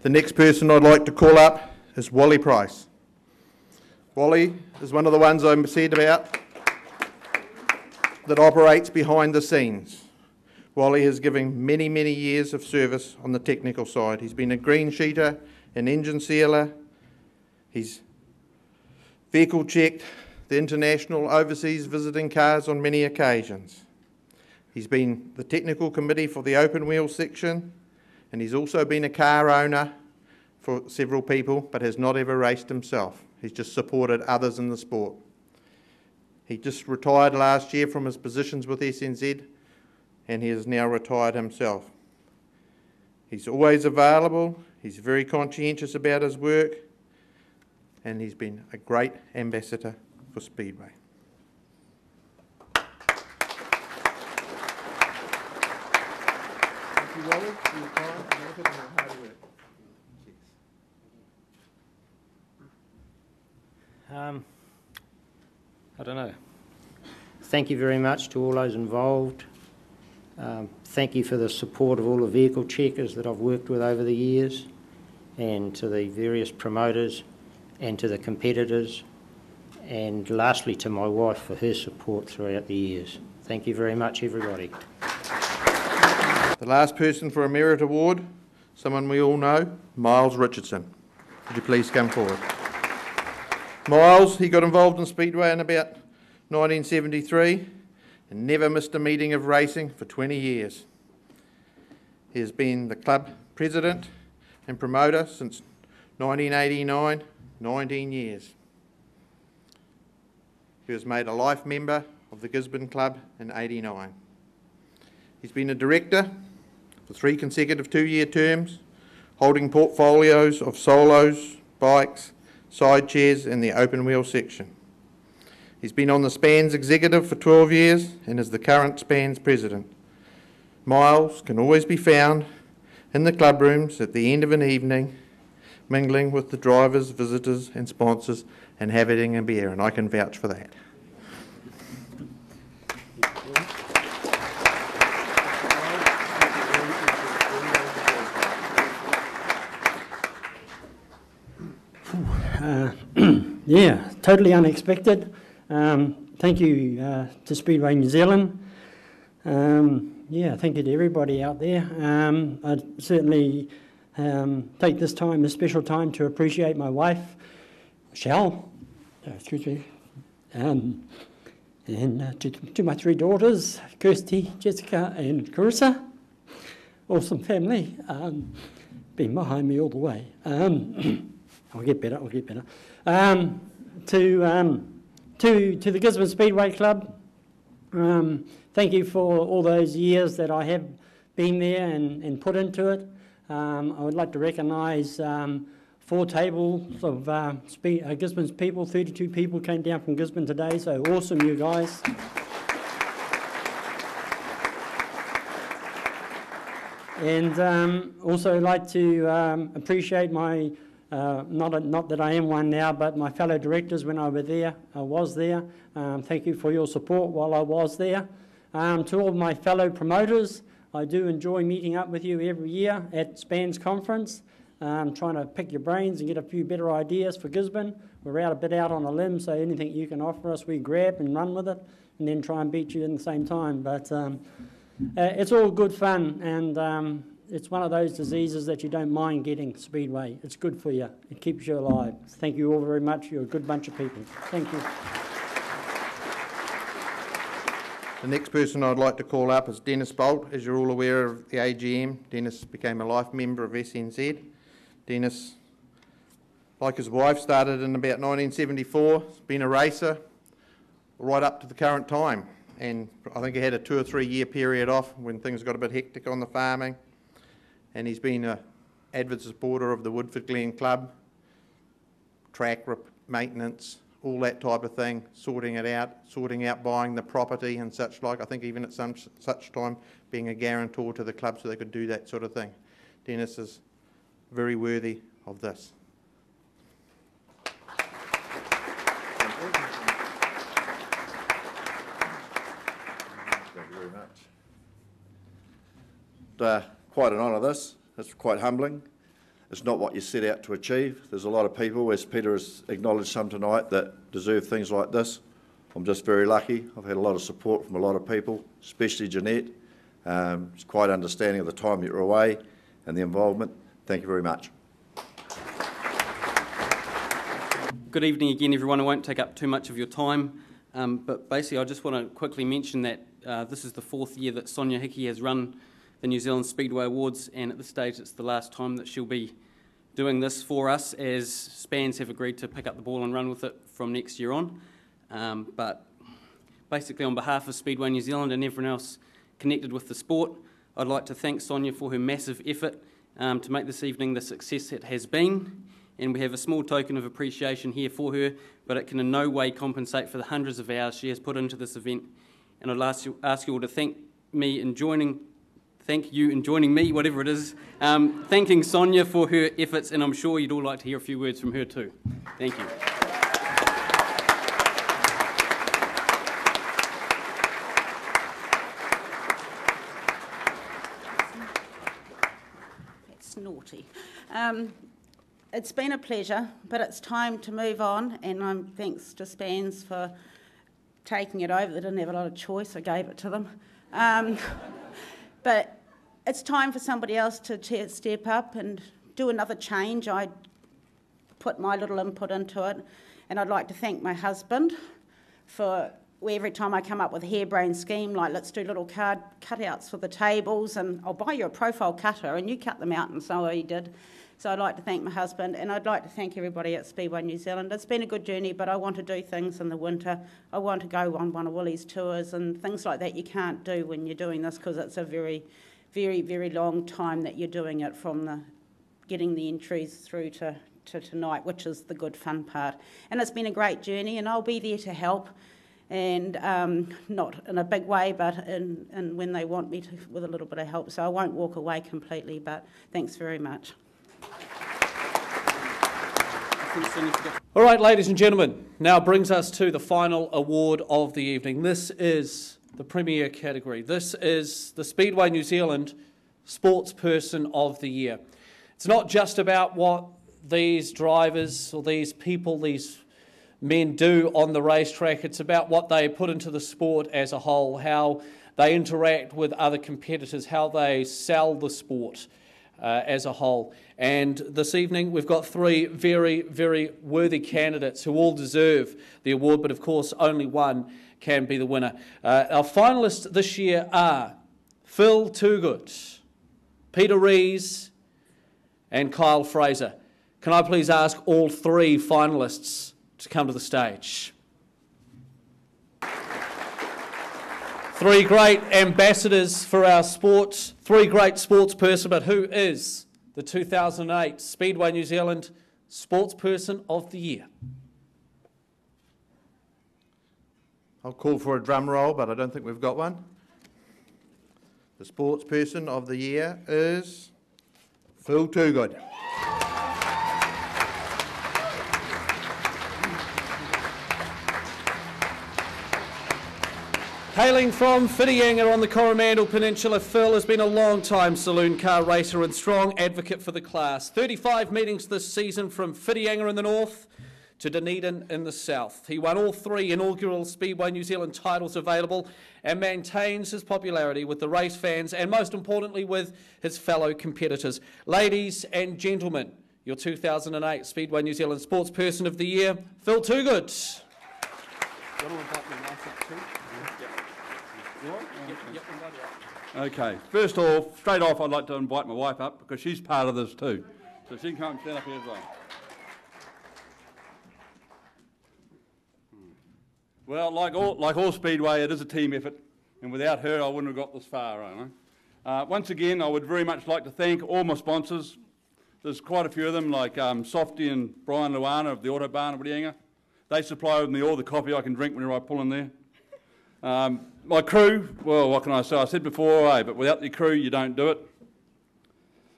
The next person I'd like to call up is Wally Price. Wally is one of the ones I said about that operates behind the scenes. Wally has given many, many years of service on the technical side. He's been a green sheeter, an engine sealer. He's vehicle checked the international overseas visiting cars on many occasions. He's been the technical committee for the open wheel section, and he's also been a car owner for several people, but has not ever raced himself. He's just supported others in the sport. He just retired last year from his positions with SNZ, and he is now retired himself. He's always available, he's very conscientious about his work, and he's been a great ambassador for Speedway. Thank you, Wally, for your time and effort and your hard work. I don't know. Thank you very much to all those involved. Thank you for the support of all the vehicle checkers that I've worked with over the years, and to the various promoters and to the competitors, and lastly to my wife for her support throughout the years. Thank you very much, everybody. The last person for a Merit Award, someone we all know, Miles Richardson. Would you please come forward? Miles, he got involved in Speedway in about 1973 and never missed a meeting of racing for 20 years. He has been the club president and promoter since 1989, 19 years. He was made a life member of the Gisborne Club in 89. He's been a director for 3 consecutive 2-year terms, holding portfolios of solos, bikes, side chairs and the open wheel section. He's been on the SPANS executive for 12 years and is the current SPANS president. Miles can always be found in the club rooms at the end of an evening, mingling with the drivers, visitors and sponsors and having a beer, and I can vouch for that. Yeah, totally unexpected. Thank you to Speedway New Zealand. Yeah, thank you to everybody out there. I'd certainly take this time, this special time, to appreciate my wife, Michelle, excuse me, and to my 3 daughters, Kirsty, Jessica and Carissa. Awesome family, been behind me all the way. I'll get better, I'll get better. To the Gisborne Speedway Club, thank you for all those years that I have been there and put into it. I would like to recognise 4 tables of Gisborne's people. 32 people came down from Gisborne today, so awesome, you guys. And also like to appreciate my not that I am one now, but my fellow directors when I was there. Thank you for your support while I was there. To all my fellow promoters, I do enjoy meeting up with you every year at SPANS Conference, trying to pick your brains and get a few better ideas for Gisborne. We're a bit out on a limb, so anything you can offer us, we grab and run with it, and then try and beat you in the same time. But it's all good fun, and it's one of those diseases that you don't mind getting, Speedway. It's good for you. It keeps you alive. Thank you all very much. You're a good bunch of people. Thank you. The next person I'd like to call up is Dennis Bolt. As you're all aware of the AGM, Dennis became a life member of SNZ. Dennis, like his wife, started in about 1974. He's been a racer right up to the current time. And I think he had a 2 or 3 year period off when things got a bit hectic on the farming. And he's been an avid supporter of the Woodford Glen Club, track maintenance, all that type of thing, sorting out buying the property and such like. I think even at some such time being a guarantor to the club so they could do that sort of thing. Dennis is very worthy of this. Thank you very much. Quite an honour this. It's quite humbling. it's not what you set out to achieve. There's a lot of people, as Peter has acknowledged some tonight, that deserve things like this. I'm just very lucky. I've had a lot of support from a lot of people, especially Jeanette. She's quite understanding of the time that you're away and the involvement. Thank you very much. Good evening again, everyone. I won't take up too much of your time, but basically I just want to quickly mention that this is the 4th year that Sonia Hickey has run the New Zealand Speedway Awards, and at this stage it's the last time that she'll be doing this for us, as Spans have agreed to pick up the ball and run with it from next year on. But basically, on behalf of Speedway New Zealand and everyone else connected with the sport, I'd like to thank Sonia for her massive effort to make this evening the success it has been. And we have a small token of appreciation here for her, but it can in no way compensate for the hundreds of hours she has put into this event. And I'd ask you all to thank you in joining me, whatever it is, thanking Sonia for her efforts, and I'm sure you'd all like to hear a few words from her too. Thank you. That's naughty. It's been a pleasure, but it's time to move on, and thanks to Spans for taking it over. They didn't have a lot of choice, I gave it to them. But it's time for somebody else to step up and do another change. I put my little input into it, and I'd like to thank my husband for every time I come up with a harebrained scheme, like let's do little card cutouts for the tables, and I'll buy you a profile cutter, and you cut them out, and so he did. So I'd like to thank my husband, and I'd like to thank everybody at Speedway New Zealand. It's been a good journey, but I want to do things in the winter. I want to go on one of Willie's tours and things like that you can't do when you're doing this, because it's a very, very, very long time that you're doing it, from getting the entries through to tonight, which is the good fun part. And it's been a great journey, and I'll be there to help, and not in a big way, but in when they want me to, with a little bit of help. So I won't walk away completely, but thanks very much. All right, ladies and gentlemen, now brings us to the final award of the evening. This is the premier category. This is the Speedway New Zealand Sportsperson of the Year. It's not just about what these drivers or these people, these men do on the racetrack. It's about what they put into the sport as a whole, how they interact with other competitors, how they sell the sport as a whole. And this evening we've got 3 very, very worthy candidates who all deserve the award, but of course only one can be the winner. Our finalists this year are Phil Toogood, Peter Rees and Kyle Fraser. Can I please ask all 3 finalists to come to the stage? 3 great ambassadors for our sport, 3 great sportsperson, but who is the 2008 Speedway New Zealand Sportsperson of the Year? I'll call for a drum roll, but I don't think we've got one. The Sportsperson of the Year is Phil Toogood. Hailing from Whitianga on the Coromandel Peninsula, Phil has been a long-time saloon car racer and strong advocate for the class. 35 meetings this season from Whitianga in the north to Dunedin in the south. He won all 3 inaugural Speedway New Zealand titles available and maintains his popularity with the race fans and, most importantly, with his fellow competitors. Ladies and gentlemen, your 2008 Speedway New Zealand Sportsperson of the Year, Phil Toogood. Okay, first off, straight off, I'd like to invite my wife up because she's part of this too. So she can come and stand up here as well. Well, like all Speedway, it is a team effort, and without her, I wouldn't have got this far. I know. Once again, I would very much like to thank all my sponsors. There's quite a few of them, like Softy and Brian Luana of the Auto Barn of Whitianga. They supply me all the coffee I can drink whenever I pull in there. My crew, well, what can I say? I said before, but without the crew, you don't do it.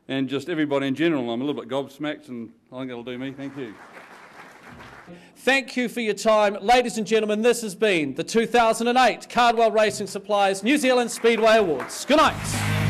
And just everybody in general, I'm a little bit gobsmacked, and I think that'll do me. Thank you. Thank you for your time. Ladies and gentlemen, this has been the 2008 Cardwell Racing Supplies New Zealand Speedway Awards. Good night.